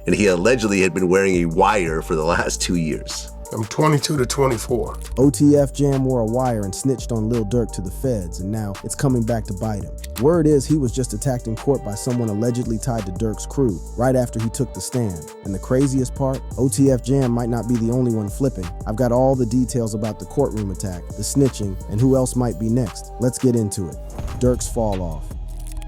and he allegedly had been wearing a wire for the last 2 years. I'm 22 to 24. OTF Jam wore a wire and snitched on Lil Durk to the feds, and now it's coming back to bite him. Word is he was just attacked in court by someone allegedly tied to Durk's crew right after he took the stand. And the craziest part, OTF Jam might not be the only one flipping. I've got all the details about the courtroom attack, the snitching, and who else might be next. Let's get into it. Durk's fall off.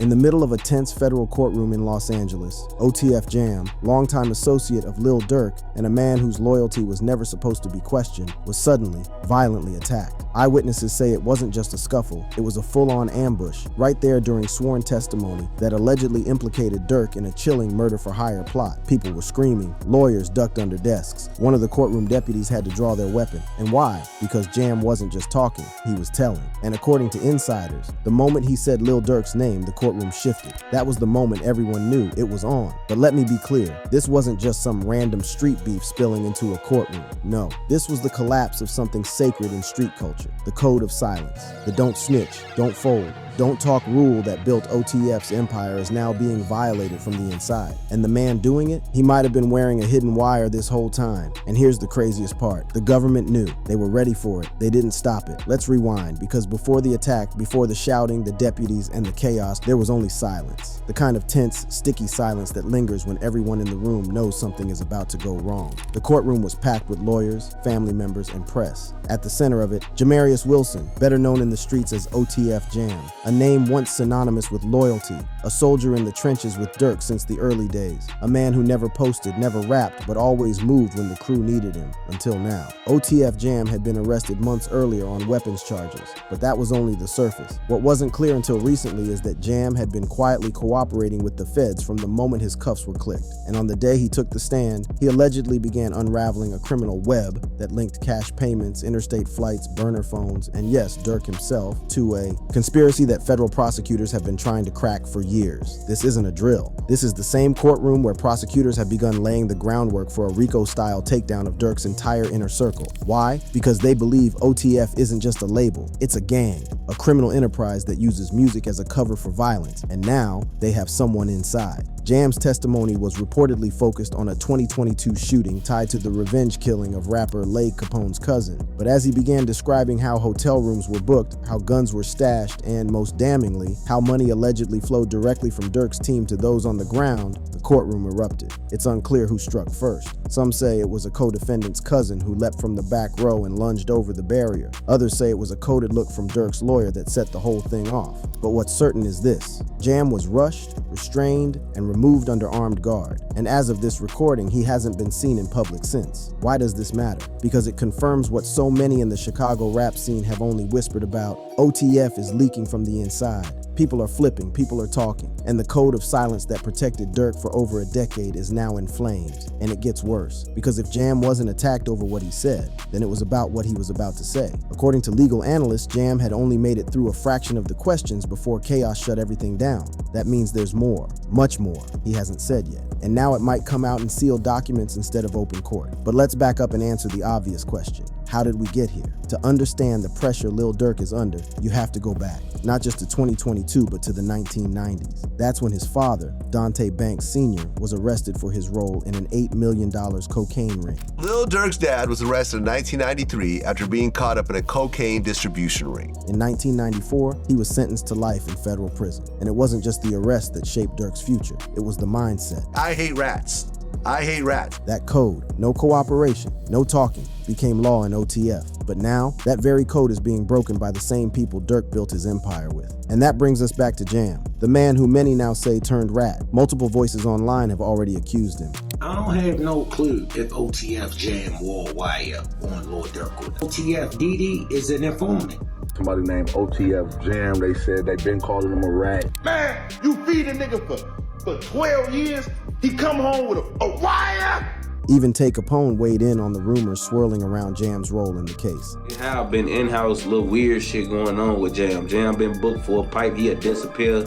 In the middle of a tense federal courtroom in Los Angeles, OTF Jam, longtime associate of Lil Durk and a man whose loyalty was never supposed to be questioned, was suddenly, violently attacked. Eyewitnesses say it wasn't just a scuffle, it was a full-on ambush, right there during sworn testimony that allegedly implicated Durk in a chilling murder-for-hire plot. People were screaming, lawyers ducked under desks. One of the courtroom deputies had to draw their weapon. And why? Because Jam wasn't just talking, he was telling. And according to insiders, the moment he said Lil Durk's name, the courtroom shifted. That was the moment everyone knew it was on. But let me be clear, this wasn't just some random street beef spilling into a courtroom. No, this was the collapse of something sacred in street culture, the code of silence. The don't snitch, don't fold, don't talk rule that built OTF's empire is now being violated from the inside. And the man doing it, he might have been wearing a hidden wire this whole time. And here's the craziest part. The government knew. They were ready for it. They didn't stop it. Let's rewind, because before the attack, before the shouting, the deputies, and the chaos, there was only silence. The kind of tense, sticky silence that lingers when everyone in the room knows something is about to go wrong. The courtroom was packed with lawyers, family members, and press. At the center of it, Jamarius Wilson, better known in the streets as OTF Jam, a name once synonymous with loyalty, a soldier in the trenches with Durk since the early days, a man who never posted, never rapped, but always moved when the crew needed him, until now. OTF Jam had been arrested months earlier on weapons charges, but that was only the surface. What wasn't clear until recently is that Jam had been quietly cooperating with the feds from the moment his cuffs were clicked, and on the day he took the stand, he allegedly began unraveling a criminal web that linked cash payments, interstate flights, burner phones, and yes, Durk himself, to a conspiracy that federal prosecutors have been trying to crack for years. This isn't a drill. This is the same courtroom where prosecutors have begun laying the groundwork for a RICO-style takedown of Durk's entire inner circle. Why? Because they believe OTF isn't just a label, it's a gang, a criminal enterprise that uses music as a cover for violence, and now they have someone inside. Jam's testimony was reportedly focused on a 2022 shooting tied to the revenge killing of rapper Lay Capone's cousin. But as he began describing how hotel rooms were booked, how guns were stashed, and most damningly, how money allegedly flowed directly from Durk's team to those on the ground, the courtroom erupted. It's unclear who struck first. Some say it was a co-defendant's cousin who leapt from the back row and lunged over the barrier. Others say it was a coded look from Durk's lawyer that set the whole thing off. But what's certain is this: Jam was rushed, restrained, and removed under armed guard. And as of this recording, he hasn't been seen in public since. Why does this matter? Because it confirms what so many in the Chicago rap scene have only whispered about. OTF is leaking from the inside. People are flipping, people are talking, and the code of silence that protected Durk for over a decade is now in flames. And it gets worse, because if Jam wasn't attacked over what he said, then it was about what he was about to say. According to legal analysts, Jam had only made it through a fraction of the questions before chaos shut everything down. That means there's more, much more, he hasn't said yet. And now it might come out in sealed documents instead of open court. But let's back up and answer the obvious question. How did we get here? To understand the pressure Lil Durk is under, you have to go back, not just to 2022, but to the 1990s. That's when his father, Dante Banks Sr., was arrested for his role in an $8 million cocaine ring. Lil Durk's dad was arrested in 1993 after being caught up in a cocaine distribution ring. In 1994, he was sentenced to life in federal prison. And it wasn't just the arrest that shaped Durk's future, it was the mindset. I hate rats. I hate rats. That code, no cooperation, no talking, became law in OTF. But now, that very code is being broken by the same people Durk built his empire with. And that brings us back to Jam, the man who many now say turned rat. Multiple voices online have already accused him. I don't have no clue if OTF Jam wore wire on Lil Durk. OTF DD is an informant. Somebody named OTF Jam, they said they been calling him a rat. Man, you feed a nigga for 12 years, he come home with a wire? Even Tay Capone weighed in on the rumors swirling around Jam's role in the case. It have been in-house little weird shit going on with Jam. Jam been booked for a pipe, he'd disappear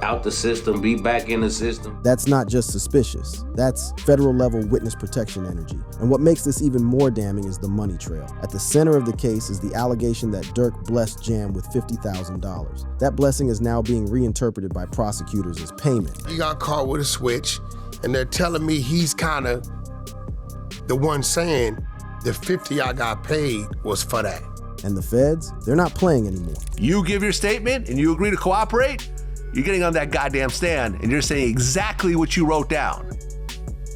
out the system, be back in the system. That's not just suspicious. That's federal level witness protection energy. And what makes this even more damning is the money trail. At the center of the case is the allegation that Durk blessed Jam with $50,000. That blessing is now being reinterpreted by prosecutors as payment. He got caught with a switch. and they're telling me he's kind of the one saying the 50 I got paid was for that. And the feds, they're not playing anymore. You give your statement and you agree to cooperate, you're getting on that goddamn stand and you're saying exactly what you wrote down.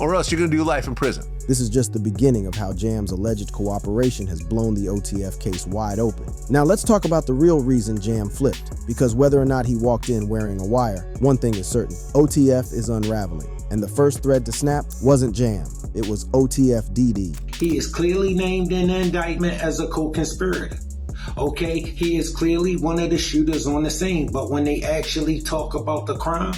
Or else you're gonna do life in prison. This is just the beginning of how Jam's alleged cooperation has blown the OTF case wide open. Now let's talk about the real reason Jam flipped, because whether or not he walked in wearing a wire, one thing is certain, OTF is unraveling. And the first thread to snap wasn't Jam, it was OTF DD. He is clearly named in the indictment as a co-conspirator. Okay, he is clearly one of the shooters on the scene, but when they actually talk about the crime,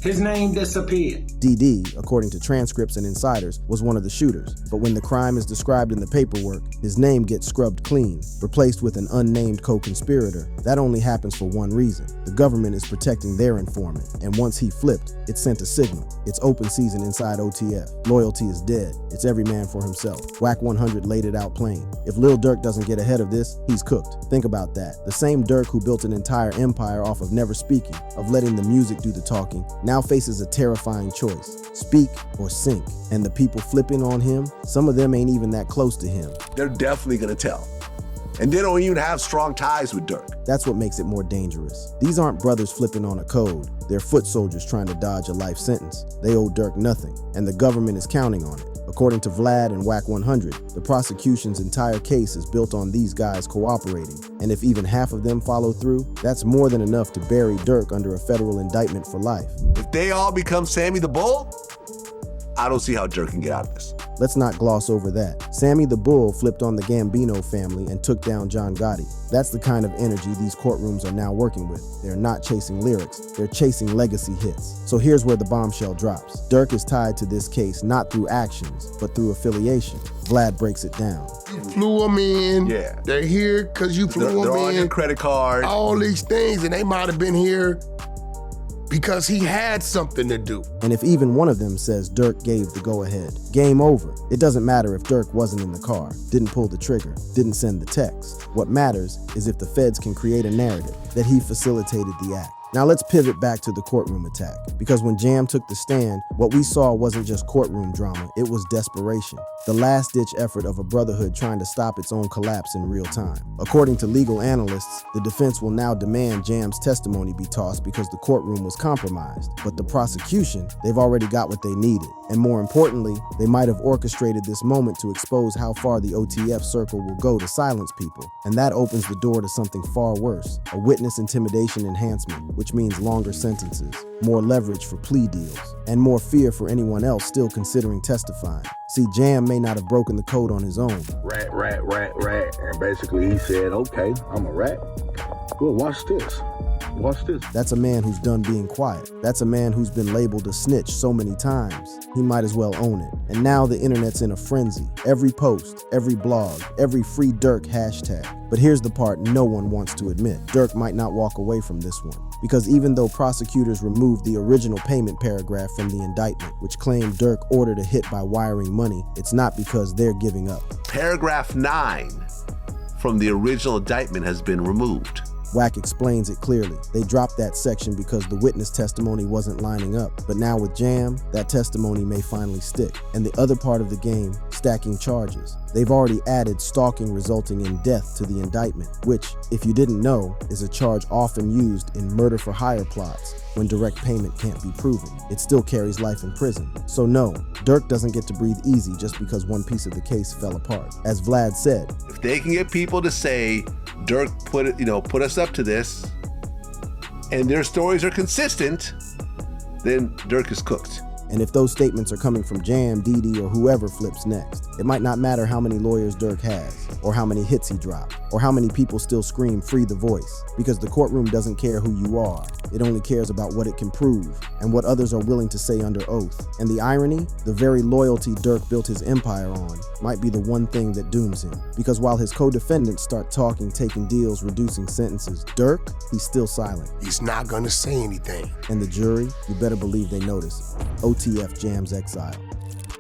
his name disappeared. DD, according to transcripts and insiders, was one of the shooters. But when the crime is described in the paperwork, his name gets scrubbed clean, replaced with an unnamed co-conspirator. That only happens for one reason. The government is protecting their informant. And once he flipped, it sent a signal. It's open season inside OTF. Loyalty is dead. It's every man for himself. Whack 100 laid it out plain. If Lil Durk doesn't get ahead of this, he's cooked. Think about that. The same Durk who built an entire empire off of never speaking, of letting the music do the talking, now faces a terrifying choice. Speak or sink. And the people flipping on him, some of them ain't even that close to him. They're definitely gonna tell. And they don't even have strong ties with Durk. That's what makes it more dangerous. These aren't brothers flipping on a code. They're foot soldiers trying to dodge a life sentence. They owe Durk nothing, and the government is counting on it. According to Vlad and Whack 100, the prosecution's entire case is built on these guys cooperating. And if even half of them follow through, that's more than enough to bury Durk under a federal indictment for life. If they all become Sammy the Bull, I don't see how Durk can get out of this. Let's not gloss over that. Sammy the Bull flipped on the Gambino family and took down John Gotti. That's the kind of energy these courtrooms are now working with. They're not chasing lyrics, they're chasing legacy hits. So here's where the bombshell drops. Durk is tied to this case not through actions, but through affiliation. Vlad breaks it down. You flew them in. Yeah. They're here because you flew They're them on your in. credit card. All these things, and they might have been here because he had something to do. And if even one of them says Durk gave the go-ahead, game over. It doesn't matter if Durk wasn't in the car, didn't pull the trigger, didn't send the text. What matters is if the feds can create a narrative that he facilitated the act. Now let's pivot back to the courtroom attack, because when Jam took the stand, what we saw wasn't just courtroom drama, it was desperation. The last-ditch effort of a brotherhood trying to stop its own collapse in real time. According to legal analysts, the defense will now demand Jam's testimony be tossed because the courtroom was compromised. But the prosecution, they've already got what they needed. And more importantly, they might have orchestrated this moment to expose how far the OTF circle will go to silence people. And that opens the door to something far worse, a witness intimidation enhancement, which means longer sentences, more leverage for plea deals, and more fear for anyone else still considering testifying. See, Jam may not have broken the code on his own. Rat, rat, rat, rat. And basically he said, okay, I'm a rat. Well, watch this. Watch this. That's a man who's done being quiet. That's a man who's been labeled a snitch so many times. He might as well own it. And now the internet's in a frenzy. Every post, every blog, every free Durk hashtag. But here's the part no one wants to admit. Durk might not walk away from this one. Because even though prosecutors removed the original payment paragraph from the indictment, which claimed Durk ordered a hit by wiring money, it's not because they're giving up. Paragraph 9 from the original indictment has been removed. Whack explains it clearly. They dropped that section because the witness testimony wasn't lining up. But now with Jam, that testimony may finally stick. And the other part of the game, stacking charges. They've already added stalking resulting in death to the indictment, which, if you didn't know, is a charge often used in murder for hire plots when direct payment can't be proven. It still carries life in prison. So no, Durk doesn't get to breathe easy just because one piece of the case fell apart. As Vlad said, if they can get people to say Durk put us up to this, and their stories are consistent, then Durk is cooked. And if those statements are coming from Jam, DD, or whoever flips next, it might not matter how many lawyers Durk has, or how many hits he dropped, or how many people still scream free the voice, because the courtroom doesn't care who you are. It only cares about what it can prove, and what others are willing to say under oath. And the irony, the very loyalty Durk built his empire on, might be the one thing that dooms him. Because while his co-defendants start talking, taking deals, reducing sentences, Durk, he's still silent. He's not gonna say anything. And the jury, you better believe they notice. OTF Jam's exile.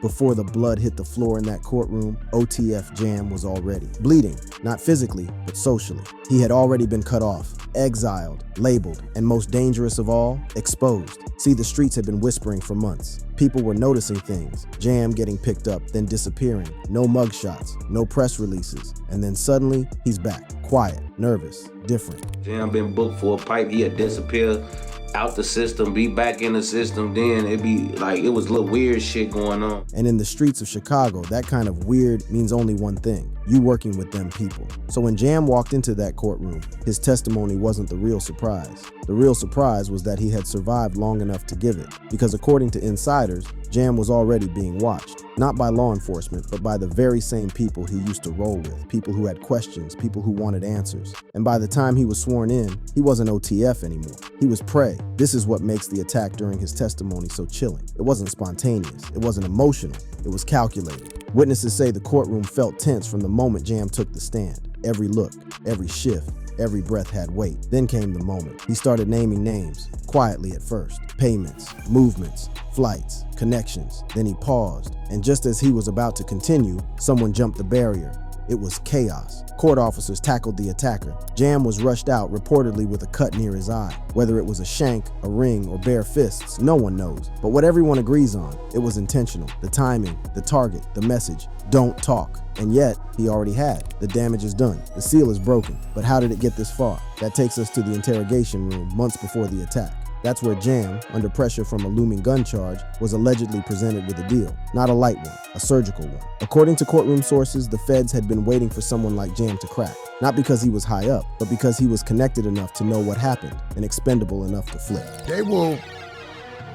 Before the blood hit the floor in that courtroom, OTF Jam was already bleeding, not physically, but socially. He had already been cut off, exiled, labeled, and most dangerous of all, exposed. See, the streets had been whispering for months. People were noticing things, Jam getting picked up, then disappearing. No mugshots, no press releases. And then suddenly, he's back. Quiet, nervous, different. Jam been booked for a pipe, he'd disappear out the system, be back in the system, then it'd be like, it was a little weird shit going on. And in the streets of Chicago, that kind of weird means only one thing: you working with them people. So when Jam walked into that courtroom, his testimony wasn't the real surprise. The real surprise was that he had survived long enough to give it, because according to insiders, Jam was already being watched, not by law enforcement, but by the very same people he used to roll with, people who had questions, people who wanted answers. And by the time he was sworn in, he wasn't OTF anymore. He was prey. This is what makes the attack during his testimony so chilling. It wasn't spontaneous. It wasn't emotional. It was calculated. Witnesses say the courtroom felt tense from the moment Jam took the stand. Every look, every shift, every breath had weight. Then came the moment. He started naming names, quietly at first. Payments, movements, flights, connections. Then he paused, and just as he was about to continue, someone jumped the barrier. It was chaos. Court officers tackled the attacker. Jam was rushed out, reportedly with a cut near his eye. Whether it was a shank, a ring, or bare fists, no one knows. But what everyone agrees on, it was intentional. The timing, the target, the message, don't talk. And yet, he already had. The damage is done. The seal is broken. But how did it get this far? That takes us to the interrogation room months before the attack. That's where Jam, under pressure from a looming gun charge, was allegedly presented with a deal. Not a light one, a surgical one. According to courtroom sources, the feds had been waiting for someone like Jam to crack. Not because he was high up, but because he was connected enough to know what happened and expendable enough to flip. They will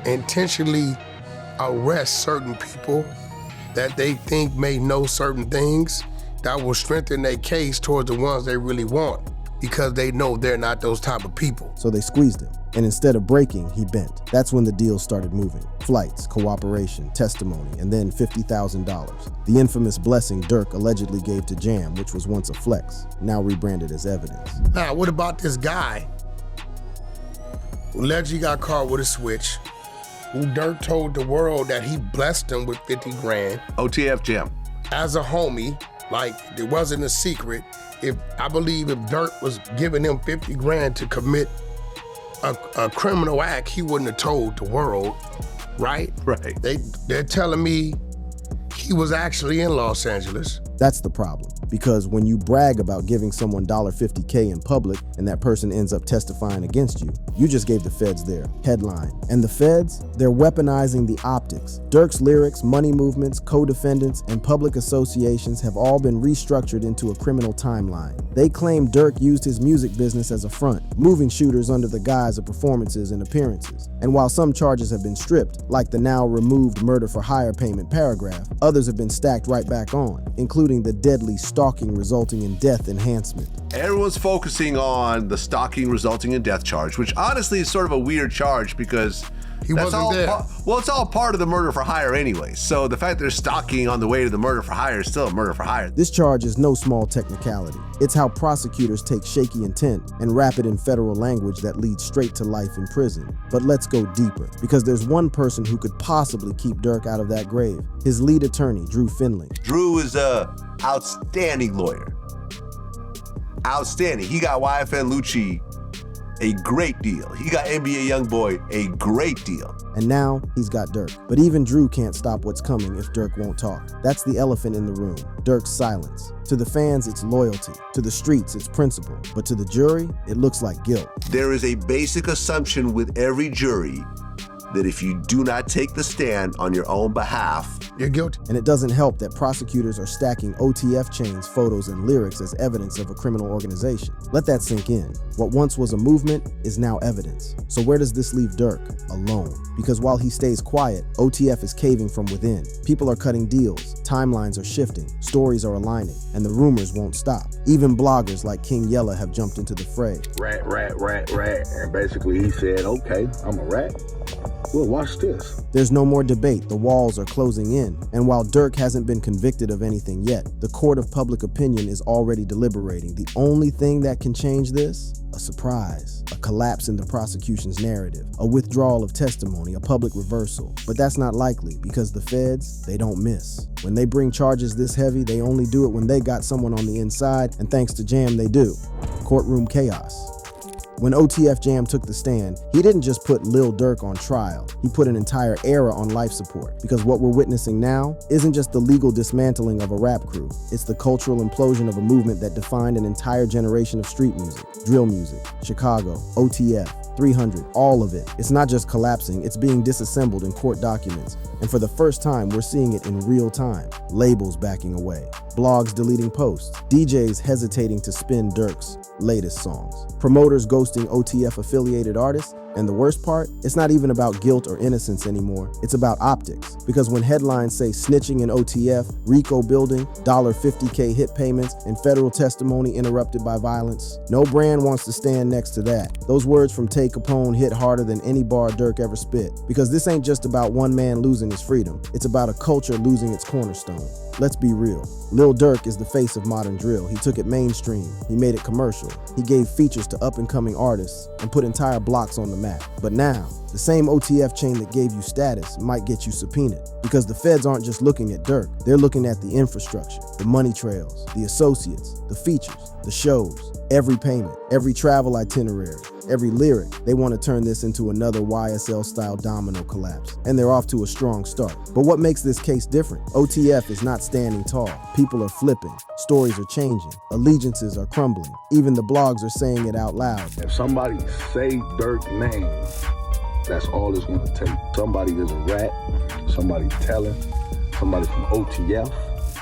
intentionally arrest certain people that they think may know certain things that will strengthen their case towards the ones they really want, because they know they're not those type of people. So they squeezed him, and instead of breaking, he bent. That's when the deal started moving. Flights, cooperation, testimony, and then $50,000. The infamous blessing Durk allegedly gave to Jam, which was once a flex, now rebranded as evidence. Now, what about this guy who allegedly got caught with a switch, who Durk told the world that he blessed him with 50 grand. OTF Jam. As a homie, like it wasn't a secret. I believe if Durk was giving him 50 grand to commit a criminal act, he wouldn't have told the world, right? Right. They're telling me he was actually in Los Angeles. That's the problem, because when you brag about giving someone $50K in public and that person ends up testifying against you, you just gave the feds their headline. And the feds, they're weaponizing the optics. Durk's lyrics, money movements, co-defendants, and public associations have all been restructured into a criminal timeline. They claim Durk used his music business as a front, moving shooters under the guise of performances and appearances. And while some charges have been stripped, like the now removed murder for hire payment paragraph, others have been stacked right back on, including the deadly stalking resulting in death enhancement. Everyone's focusing on the stalking resulting in death charge, which honestly is sort of a weird charge because he wasn't there. Well, it's all part of the murder for hire anyway. So the fact they're stalking on the way to the murder for hire is still a murder for hire. This charge is no small technicality. It's how prosecutors take shaky intent and wrap it in federal language that leads straight to life in prison. But let's go deeper, because there's one person who could possibly keep Durk out of that grave. His lead attorney, Drew Finley. Drew is a outstanding lawyer. Outstanding. He got YFN Lucci a great deal. He got NBA Youngboy a great deal. And now he's got Durk. But even Drew can't stop what's coming if Durk won't talk. That's the elephant in the room, Durk's silence. To the fans, it's loyalty. To the streets, it's principle. But to the jury, it looks like guilt. There is a basic assumption with every jury that if you do not take the stand on your own behalf, you're guilty. And it doesn't help that prosecutors are stacking OTF Chain's photos and lyrics as evidence of a criminal organization. Let that sink in. What once was a movement is now evidence. So where does this leave Durk? Alone. Because while he stays quiet, OTF is caving from within. People are cutting deals, timelines are shifting, stories are aligning, and the rumors won't stop. Even bloggers like King Yella have jumped into the fray. Rat. And basically he said, okay, I'm a rat. Well, watch this. There's no more debate, the walls are closing in. And while Durk hasn't been convicted of anything yet, the court of public opinion is already deliberating. The only thing that can change this? A surprise, a collapse in the prosecution's narrative, a withdrawal of testimony, a public reversal. But that's not likely because the feds, they don't miss. When they bring charges this heavy, they only do it when they got someone on the inside, and thanks to Jam, they do. Courtroom chaos. When OTF Jam took the stand, he didn't just put Lil Durk on trial, he put an entire era on life support. Because what we're witnessing now isn't just the legal dismantling of a rap crew, it's the cultural implosion of a movement that defined an entire generation of street music, drill music, Chicago, OTF, 300, all of it. It's not just collapsing, it's being disassembled in court documents. And for the first time, we're seeing it in real time. Labels backing away, blogs deleting posts, DJs hesitating to spin Durk's latest songs, promoters ghosting OTF-affiliated artists, and the worst part, it's not even about guilt or innocence anymore, it's about optics. Because when headlines say snitching in OTF, RICO building, $50K hit payments, and federal testimony interrupted by violence, no brand wants to stand next to that. Those words from Tay Capone hit harder than any bar Durk ever spit. Because this ain't just about one man losing his freedom, it's about a culture losing its cornerstone. Let's be real. Lil Durk is the face of modern drill. He took it mainstream, he made it commercial, he gave features to up-and-coming artists, and put entire blocks on the map. But now, the same OTF chain that gave you status might get you subpoenaed. Because the feds aren't just looking at Durk, they're looking at the infrastructure, the money trails, the associates, the features, the shows, every payment, every travel itinerary, every lyric. They want to turn this into another YSL-style domino collapse, and they're off to a strong start. But what makes this case different? OTF is not standing tall. People are flipping, stories are changing, allegiances are crumbling. Even the blogs are saying it out loud. If somebody say Durk's name, that's all it's gonna take. Somebody is a rat, somebody telling, somebody from OTF.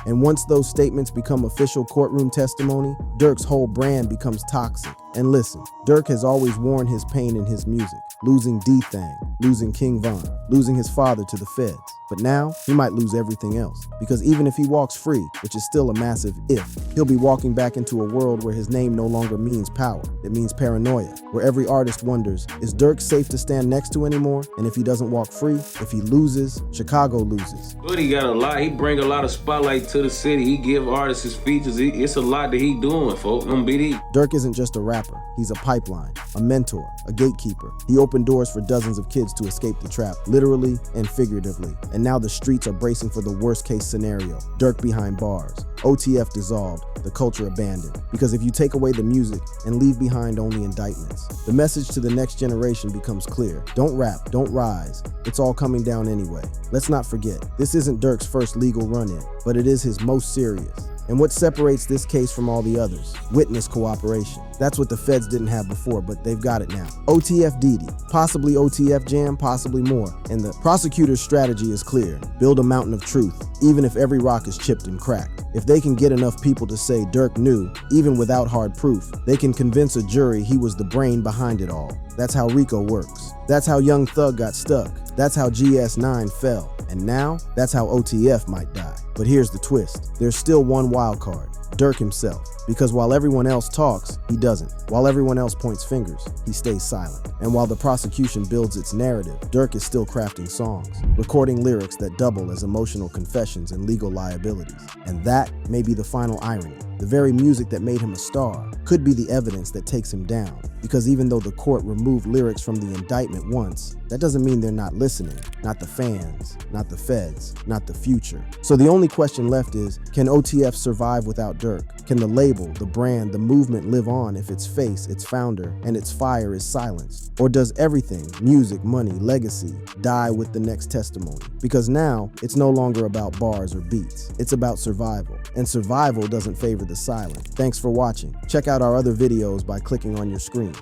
And once those statements become official courtroom testimony, Durk's whole brand becomes toxic. And listen, Durk has always worn his pain in his music, losing D-Thang, losing King Von, losing his father to the feds. But now, he might lose everything else. Because even if he walks free, which is still a massive if, he'll be walking back into a world where his name no longer means power. It means paranoia, where every artist wonders, is Durk safe to stand next to anymore? And if he doesn't walk free, if he loses, Chicago loses. But he got a lot. He bring a lot of spotlight to the city. He give artists his features. It's a lot that he doing, folks. Durk isn't just a rapper. He's a pipeline, a mentor, a gatekeeper. He opened doors for dozens of kids to escape the trap, literally and figuratively. And now the streets are bracing for the worst case scenario. Durk behind bars, OTF dissolved, the culture abandoned. Because if you take away the music and leave behind only indictments, the message to the next generation becomes clear. Don't rap, don't rise. It's all coming down anyway. Let's not forget, this isn't Durk's first legal run-in, but it is his most serious. And what separates this case from all the others? Witness cooperation. That's what the feds didn't have before, but they've got it now. OTF Didi, possibly OTF Jam, possibly more. And the prosecutor's strategy is clear. Build a mountain of truth, even if every rock is chipped and cracked. If they can get enough people to say Durk knew, even without hard proof, they can convince a jury he was the brain behind it all. That's how RICO works. That's how Young Thug got stuck. That's how GS9 fell. And now, that's how OTF might die. But here's the twist. There's still one wild card, Durk himself. Because while everyone else talks, he doesn't. While everyone else points fingers, he stays silent. And while the prosecution builds its narrative, Durk is still crafting songs, recording lyrics that double as emotional confessions and legal liabilities. And that may be the final irony. The very music that made him a star could be the evidence that takes him down. Because even though the court removed lyrics from the indictment once, that doesn't mean they're not listening. Not the fans, not the feds, not the future. So the only question left is, can OTF survive without Durk? Can the label, the brand, the movement live on if its face, its founder, and its fire is silenced? Or does everything, music, money, legacy, die with the next testimony? Because now, it's no longer about bars or beats. It's about survival. And survival doesn't favor the silent. Thanks for watching. Check out our other videos by clicking on your screen.